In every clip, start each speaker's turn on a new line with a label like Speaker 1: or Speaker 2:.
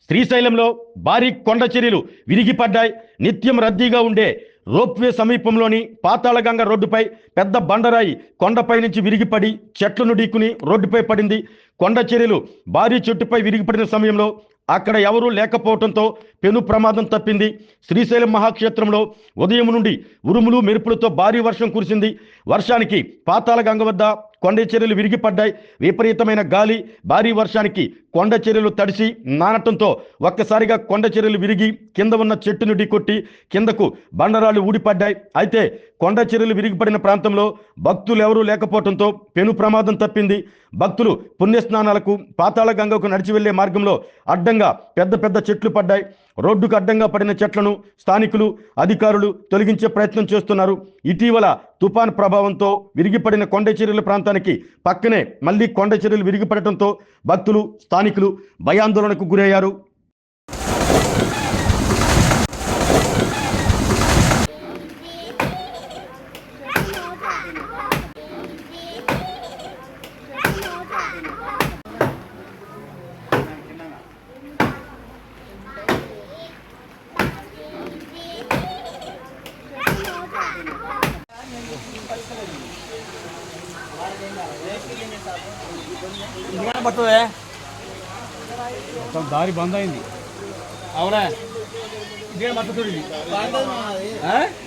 Speaker 1: శ్రీశైలంలో భారీ కొండ చర్యలు విరిగిపడ్డాయి. నిత్యం రద్దీగా ఉండే రోప్వే సమీపంలోని పాతాళగంగ రోడ్డుపై పెద్ద బండరాయి కొండపై నుంచి విరిగిపడి చెట్లను ఢీకుని రోడ్డుపై పడింది. కొండ చర్యలు భారీ చెట్టుపై విరిగిపడిన సమయంలో అక్కడ ఎవరూ లేకపోవడంతో పెను ప్రమాదం తప్పింది. శ్రీశైలం మహాక్షేత్రంలో ఉదయం నుండి ఉరుములు మెరుపులతో భారీ వర్షం కురిసింది. వర్షానికి పాతాళగంగ వద్ద కొండ చర్యలు విరిగిపడ్డాయి. విపరీతమైన గాలి, భారీ వర్షానికి కొండ చర్యలు తడిసి నానటంతో ఒక్కసారిగా కొండ చర్యలు విరిగి కింద ఉన్న చెట్టును ఢీకొట్టి కిందకు బండరాళ్లు ఊడిపడ్డాయి. అయితే కొండ చర్యలు విరిగిపడిన ప్రాంతంలో భక్తులు ఎవరూ లేకపోవడంతో పెను ప్రమాదం తప్పింది. భక్తులు పుణ్యస్నానాలకు పాతాళగంగకు నడిచి వెళ్లే మార్గంలో అడ్డంగా పెద్ద పెద్ద చెట్లు పడ్డాయి. రోడ్డుకు అడ్డంగా పడిన చెట్లను స్థానికులు, అధికారులు తొలగించే ప్రయత్నం చేస్తున్నారు. ఇటీవల తుఫాన్ ప్రభావంతో విరిగిపడిన కొండ చర్యల ప్రాంతానికి పక్కనే మళ్లీ కొండ చర్యలు విరిగిపడటంతో భక్తులు, స్థానికులు భయాందోళనకు గురయ్యారు.
Speaker 2: పడుతుంది మొత్తం దారి బంద్ అయింది. అవునా? ఇదే మొత్తం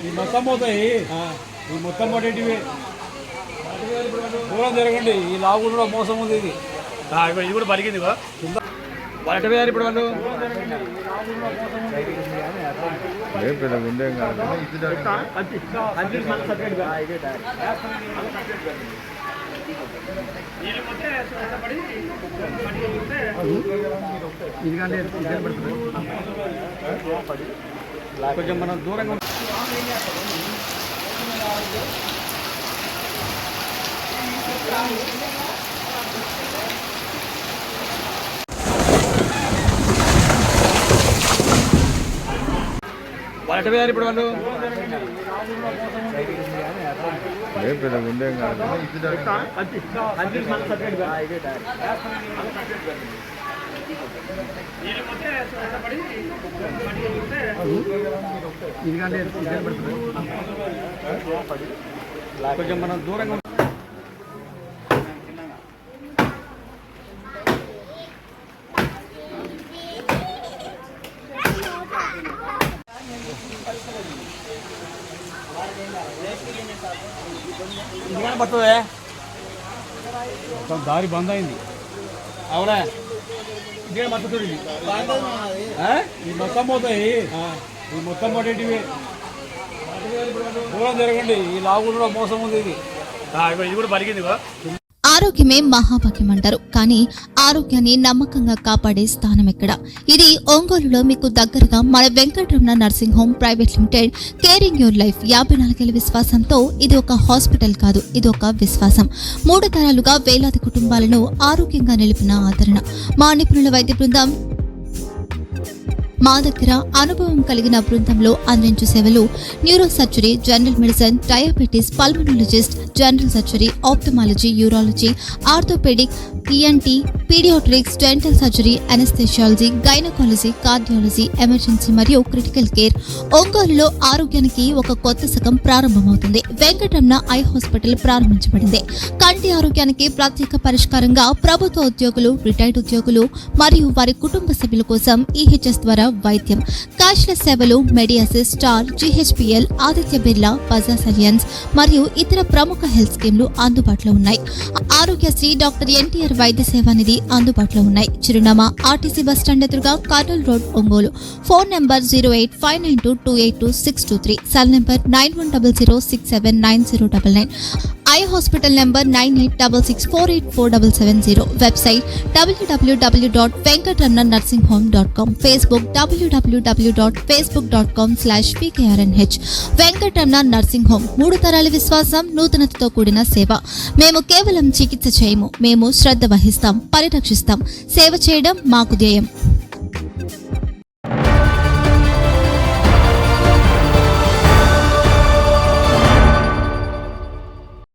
Speaker 2: ఇది మొత్తం పోతాయి. ఈ మొత్తం పడేటివి దూరం జరగండి. ఈ లావు కూడా మోసం ఉంది. ఇది ఇది కూడా పరిగింది పడటమే. ఇప్పుడు వాళ్ళు కొంచెం మనం దూరంగా పడటమే. ఇప్పుడు వాళ్ళు కొంచెం మనం దూరంగా పడుతుంది మొత్తం దారి బంద్ అయింది. అవునా? ఇదే మొత్తం ఇది మొత్తం పోతాయి. ఈ మొత్తం పడేటివి దూరం జరగండి. ఈ లావు కూడా మోసం ఉంది. ఇది కూడా పరిగింది.
Speaker 3: ఆరోగ్యమే మహాభాగ్యం అంటారు, కానీ ఆరోగ్యాన్ని నమ్మకంగా కాపాడే స్థానం ఎక్కడ? ఇది ఒంగోలులో మీకు దగ్గరగా మన Venkataramana nursing home private limited. Caring your life 54 ఏళ్ల విశ్వాసంతో ఇది ఒక హాస్పిటల్ కాదు, ఇది ఒక విశ్వాసం. 3 తరాలుగా వేలాది కుటుంబాలను ఆరోగ్యంగా నిలిపిన ఆదరణ. మా నిపుణుల వైద్య బృందం మా దగ్గర అనుభవం కలిగిన బృందంలో అందించే సేవలు neuro surgery, general medicine, diabetes, pulmonologist, general surgery, ophthalmology, urology, orthopedic, ENT, pediatrics, dental surgery, anesthesiology, gynecology, cardiology, emergency మరియు క్రిటికల్ కేర్. ఒంగోలులో ఆరోగ్యానికి ఒక కొత్త శకం ప్రారంభమవుతుంది. వెంకటరమణ ఐ హాస్పిటల్ ప్రారంభించబడింది. కంటి ఆరోగ్యానికి ప్రత్యేక పరిష్కారంగా ప్రభుత్వ ఉద్యోగులు, రిటైర్డ్ ఉద్యోగులు మరియు వారి కుటుంబ సభ్యుల కోసం ఈహెచ్ఎస్ ద్వారా వైద్యం, క్యాష్లెస్ సేవలు, Mediassist, Star, GHPL, Aditya Birla, Bajaj Allianz మరియు ఇతర ప్రముఖ హెల్త్ స్కీమ్లు అందుబాటులో ఉన్నాయి. ఆరోగ్యశ్రీ, డాక్టర్ ఎన్టీఆర్ వైద్య సేవా నిధి అందుబాటులో ఉన్నాయి. చిరునామా ఆర్టీసీ బస్టాండ్ ఎదురుగా, Kurnool road, Ongole. Phone number 08592282623, cell number 9100679099. Eye hospital number 9866484770. Website www.venkatramanarsinghome.com. Facebook www.facebook.com/pkrnh. Venkataramana nursing home 3 తరాల విశ్వాసం, నూతనతతో కూడిన సేవ. మేము కేవలం చికిత్స చేయము, మేము శ్రద్ధ వహిస్తాం, పరిరక్షిస్తాం. సేవ చేయడం మాకు ధ్యేయం.